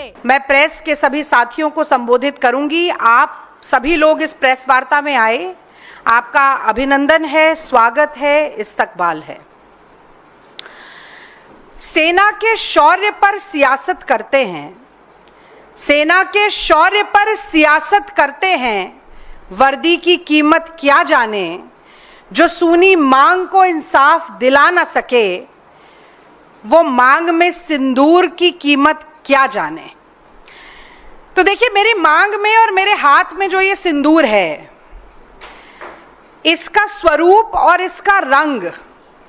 मैं प्रेस के सभी साथियों को संबोधित करूंगी। आप सभी लोग इस प्रेस वार्ता में आए, आपका अभिनंदन है, स्वागत है, इस्तकबाल है। सेना के शौर्य पर सियासत करते हैं, सेना के शौर्य पर सियासत करते हैं, वर्दी की कीमत क्या जाने, जो सूनी मांग को इंसाफ दिला ना सके, वो मांग में सिंदूर की कीमत क्या जाने। तो देखिए, मेरी मांग में और मेरे हाथ में जो ये सिंदूर है, इसका स्वरूप और इसका रंग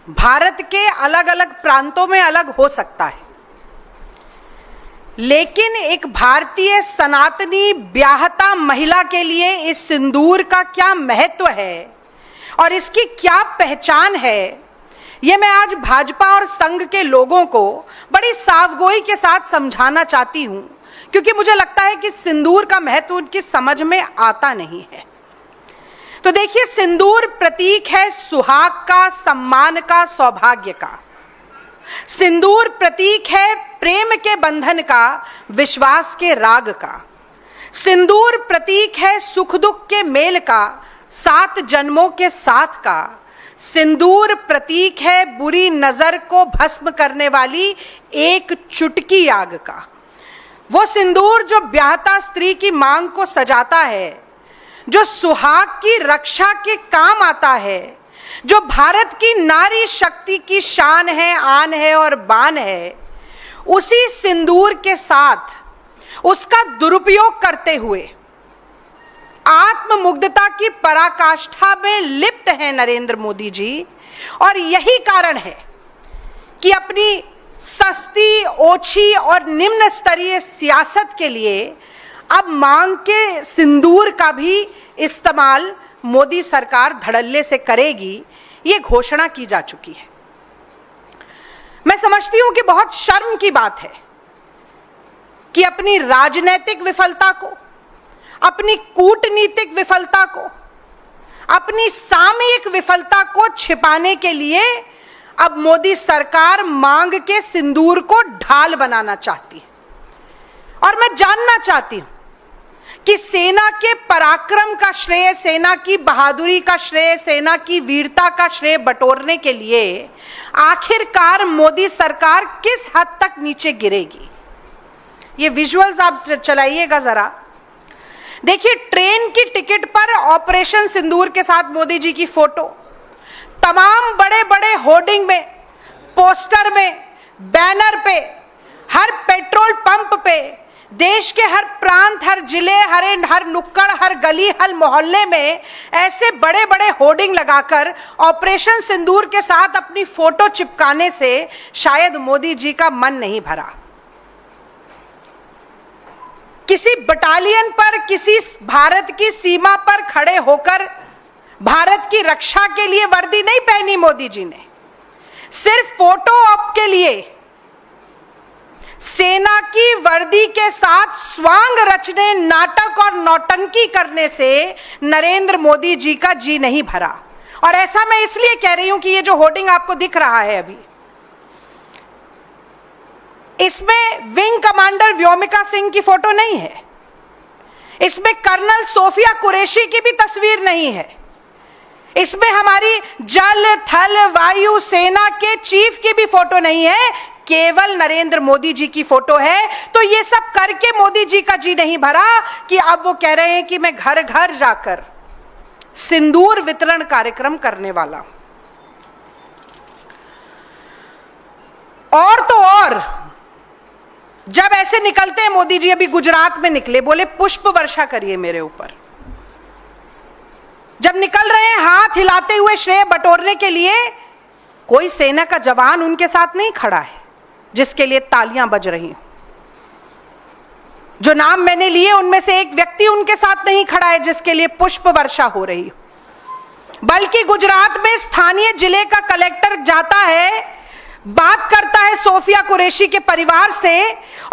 भारत के अलग अलग प्रांतों में अलग हो सकता है, लेकिन एक भारतीय सनातनी ब्याहता महिला के लिए इस सिंदूर का क्या महत्व है और इसकी क्या पहचान है, ये मैं आज भाजपा और संघ के लोगों को बड़ी सावगोई के साथ समझाना चाहती हूं, क्योंकि मुझे लगता है कि सिंदूर का महत्व उनकी समझ में आता नहीं है। तो देखिए, सिंदूर प्रतीक है सुहाग का, सम्मान का, सौभाग्य का। सिंदूर प्रतीक है प्रेम के बंधन का, विश्वास के राग का। सिंदूर प्रतीक है सुख दुख के मेल का, 7 जन्मों के साथ का। सिंदूर प्रतीक है बुरी नजर को भस्म करने वाली एक चुटकी आग का। वो सिंदूर जो ब्याहता स्त्री की मांग को सजाता है, जो सुहाग की रक्षा के काम आता है, जो भारत की नारी शक्ति की शान है, आन है और बान है, उसी सिंदूर के साथ उसका दुरुपयोग करते हुए आत्ममुग्धता की पराकाष्ठा में लिप्त है नरेंद्र मोदी जी। और यही कारण है कि अपनी सस्ती, ओछी और निम्न स्तरीय सियासत के लिए अब मांग के सिंदूर का भी इस्तेमाल मोदी सरकार धड़ल्ले से करेगी, ये घोषणा की जा चुकी है। मैं समझती हूं कि बहुत शर्म की बात है कि अपनी राजनीतिक विफलता को, अपनी कूटनीतिक विफलता को, अपनी सामयिक विफलता को छिपाने के लिए अब मोदी सरकार मांग के सिंदूर को ढाल बनाना चाहती है। और मैं जानना चाहती हूं कि सेना के पराक्रम का श्रेय, सेना की बहादुरी का श्रेय, सेना की वीरता का श्रेय बटोरने के लिए आखिरकार मोदी सरकार किस हद तक नीचे गिरेगी। ये विजुअल्स आप चलाइएगा जरा। देखिए, ट्रेन की टिकट पर ऑपरेशन सिंदूर के साथ मोदी जी की फोटो, तमाम बड़े बड़े होर्डिंग में, पोस्टर में, बैनर पे, हर पेट्रोल पंप पे, देश के हर प्रांत, हर जिले, हर नुक्कड़, हर गली, हर मोहल्ले में ऐसे बड़े बड़े होर्डिंग लगाकर ऑपरेशन सिंदूर के साथ अपनी फोटो चिपकाने से शायद मोदी जी का मन नहीं भरा। किसी बटालियन पर, किसी भारत की सीमा पर खड़े होकर भारत की रक्षा के लिए वर्दी नहीं पहनी मोदी जी ने। सिर्फ फोटो ऑप के लिए सेना की वर्दी के साथ स्वांग रचने, नाटक और नौटंकी करने से नरेंद्र मोदी जी का जी नहीं भरा। और ऐसा मैं इसलिए कह रही हूं कि ये जो होर्डिंग आपको दिख रहा है अभी, इसमें विंग कमांडर व्योमिका सिंह की फोटो नहीं है, इसमें कर्नल सोफिया कुरैशी की भी तस्वीर नहीं है, इसमें हमारी जल, थल, वायु सेना के चीफ की भी फोटो नहीं है, केवल नरेंद्र मोदी जी की फोटो है। तो ये सब करके मोदी जी का जी नहीं भरा कि अब वो कह रहे हैं कि मैं घर घर जाकर सिंदूर वितरण कार्यक्रम करने वाला हूं। और तो और, जब ऐसे निकलते हैं मोदी जी, अभी गुजरात में निकले, बोले पुष्प वर्षा करिए मेरे ऊपर। जब निकल रहे हैं हाथ हिलाते हुए श्रेय बटोरने के लिए, कोई सेना का जवान उनके साथ नहीं खड़ा है जिसके लिए तालियां बज रही हो। जो नाम मैंने लिए उनमें से एक व्यक्ति उनके साथ नहीं खड़ा है जिसके लिए पुष्प वर्षा हो रही हो। बल्कि गुजरात में स्थानीय जिले का कलेक्टर जाता है, बात करता है सोफिया कुरैशी के परिवार से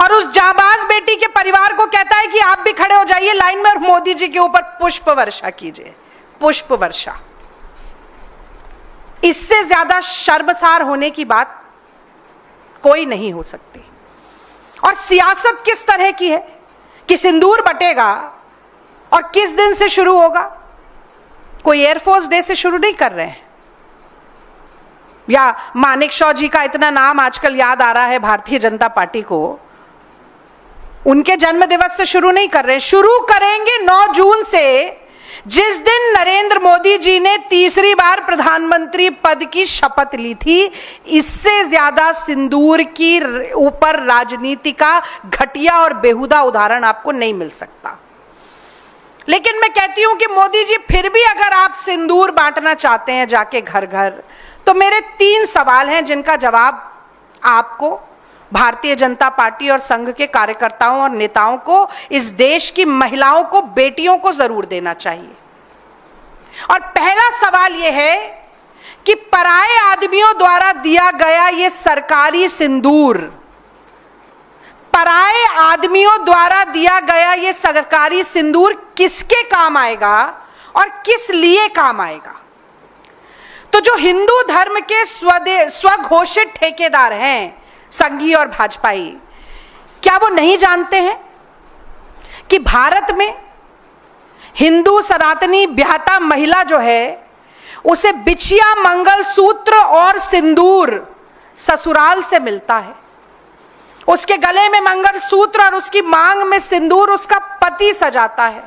और उस जाबाज बेटी के परिवार को कहता है कि आप भी खड़े हो जाइए लाइन में और मोदी जी के ऊपर पुष्प वर्षा कीजिए। पुष्प वर्षा, इससे ज्यादा शर्मसार होने की बात कोई नहीं हो सकती। और सियासत किस तरह की है कि सिंदूर बटेगा और किस दिन से शुरू होगा? कोई एयरफोर्स डे से शुरू नहीं कर रहे हैं, या मानेकशॉ जी का इतना नाम आजकल याद आ रहा है भारतीय जनता पार्टी को, उनके जन्म दिवस से शुरू नहीं कर रहे हैं। शुरू करेंगे 9 जून से, जिस दिन नरेंद्र मोदी जी ने तीसरी बार प्रधानमंत्री पद की शपथ ली थी। इससे ज्यादा सिंदूर की ऊपर राजनीति का घटिया और बेहुदा उदाहरण आपको नहीं मिल सकता। लेकिन मैं कहती हूं कि मोदी जी, फिर भी अगर आप सिंदूर बांटना चाहते हैं जाके घर घर, तो मेरे 3 सवाल हैं जिनका जवाब आपको, भारतीय जनता पार्टी और संघ के कार्यकर्ताओं और नेताओं को, इस देश की महिलाओं को, बेटियों को जरूर देना चाहिए। और पहला सवाल यह है कि पराये आदमियों द्वारा दिया गया यह सरकारी सिंदूर, पराये आदमियों द्वारा दिया गया यह सरकारी सिंदूर किसके काम आएगा और किस लिए काम आएगा? तो जो हिंदू धर्म के स्वघोषित ठेकेदार हैं, संघी और भाजपाई, क्या वो नहीं जानते हैं कि भारत में हिंदू सनातनी ब्याहता महिला जो है, उसे बिछिया, मंगलसूत्र और सिंदूर ससुराल से मिलता है। उसके गले में मंगलसूत्र और उसकी मांग में सिंदूर उसका पति सजाता है,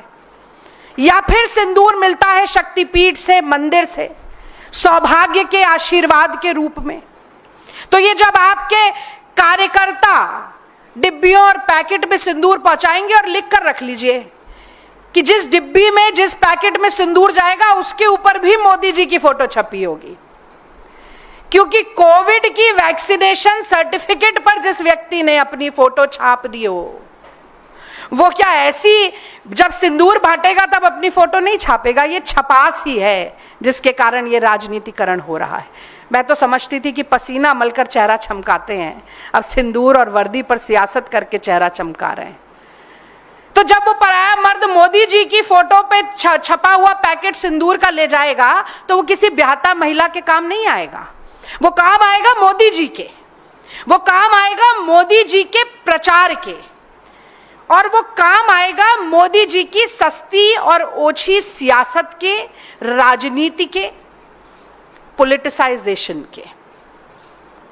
या फिर सिंदूर मिलता है शक्तिपीठ से, मंदिर से, सौभाग्य के आशीर्वाद के रूप में। तो ये जब आपके कार्यकर्ता डिब्बियों और पैकेट में सिंदूर पहुंचाएंगे, और लिख कर रख लीजिए कि जिस डिब्बी में, जिस पैकेट में सिंदूर जाएगा, उसके ऊपर भी मोदी जी की फोटो छपी होगी, क्योंकि कोविड की वैक्सीनेशन सर्टिफिकेट पर जिस व्यक्ति ने अपनी फोटो छाप दी हो, वो क्या ऐसी जब सिंदूर बांटेगा तब अपनी फोटो नहीं छापेगा? ये छपास ही है जिसके कारण ये राजनीतिकरण हो रहा है। मैं तो समझती थी कि पसीना मलकर चेहरा चमकाते हैं, अब सिंदूर और वर्दी पर सियासत करके चेहरा चमका रहे हैं। तो जब वो पराया मर्द मोदी जी की फोटो पे छपा हुआ पैकेट सिंदूर का ले जाएगा, तो वो किसी ब्याहता महिला के काम नहीं आएगा, वो काम आएगा मोदी जी के, वो काम आएगा मोदी जी के प्रचार के, और वो काम आएगा मोदी जी की सस्ती और ओछी सियासत के, राजनीति के, पॉलिटिसाइजेशन के।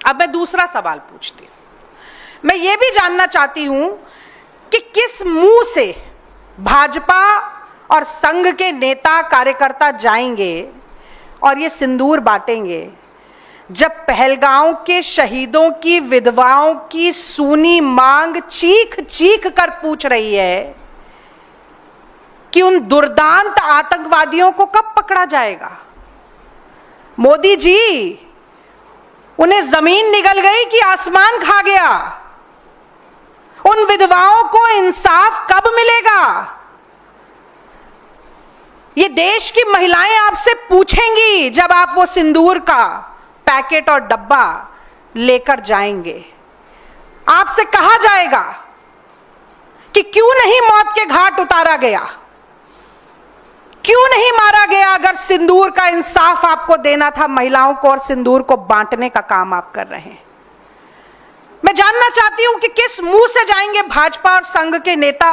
अब मैं दूसरा सवाल पूछती हूं। मैं ये भी जानना चाहती हूं कि किस मुंह से भाजपा और संघ के नेता कार्यकर्ता जाएंगे और ये सिंदूर बांटेंगे, जब पहलगांव के शहीदों की विधवाओं की सूनी मांग चीख चीख कर पूछ रही है कि उन दुर्दांत आतंकवादियों को कब पकड़ा जाएगा? मोदी जी, उन्हें जमीन निगल गई कि आसमान खा गया? उन विधवाओं को इंसाफ कब मिलेगा? ये देश की महिलाएं आपसे पूछेंगी जब आप वो सिंदूर का पैकेट और डब्बा लेकर जाएंगे। आपसे कहा जाएगा कि क्यों नहीं मौत के घाट उतारा गया, क्यों नहीं मारा गया? अगर सिंदूर का इंसाफ आपको देना था महिलाओं को और सिंदूर को बांटने का काम आप कर रहे हैं। मैं जानना चाहती हूं कि किस मुंह से जाएंगे भाजपा और संघ के नेता,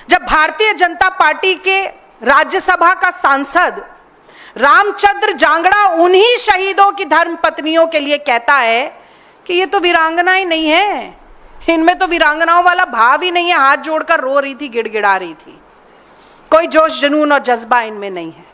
जब भारतीय जनता पार्टी के राज्यसभा का सांसद रामचंद्र जांगड़ा उन्हीं शहीदों की धर्म पत्नियों के लिए कहता है कि ये तो वीरांगना ही नहीं है, इनमें तो वीरांगनाओं वाला भाव ही नहीं है, हाथ जोड़कर रो रही थी, गिड़गिड़ा रही थी, कोई जोश जुनून और जज्बा इनमें नहीं है।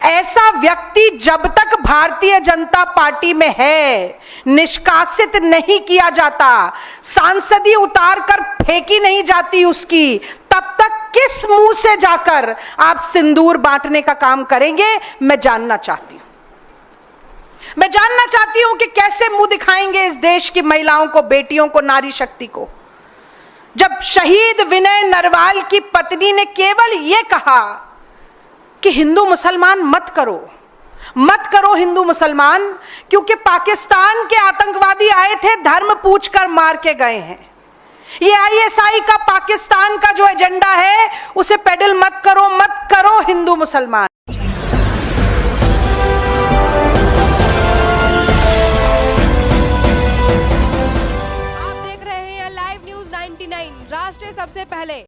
ऐसा व्यक्ति जब तक भारतीय जनता पार्टी में है, निष्कासित नहीं किया जाता, सांसदी उतार कर फेंकी नहीं जाती उसकी, तब तक किस मुंह से जाकर आप सिंदूर बांटने का काम करेंगे? मैं जानना चाहती हूं। मैं जानना चाहती हूं कि कैसे मुंह दिखाएंगे इस देश की महिलाओं को, बेटियों को, नारी शक्ति को, जब शहीद विनय नरवाल की पत्नी ने केवल यह कहा कि हिंदू मुसलमान मत करो, मत करो हिंदू मुसलमान, क्योंकि पाकिस्तान के आतंकवादी आए थे, धर्म पूछकर मार के गए हैं। ये आईएसआई का, पाकिस्तान का जो एजेंडा है, उसे पेडल मत करो, मत करो हिंदू मुसलमान। आप देख रहे हैं 99 राष्ट्र सबसे पहले।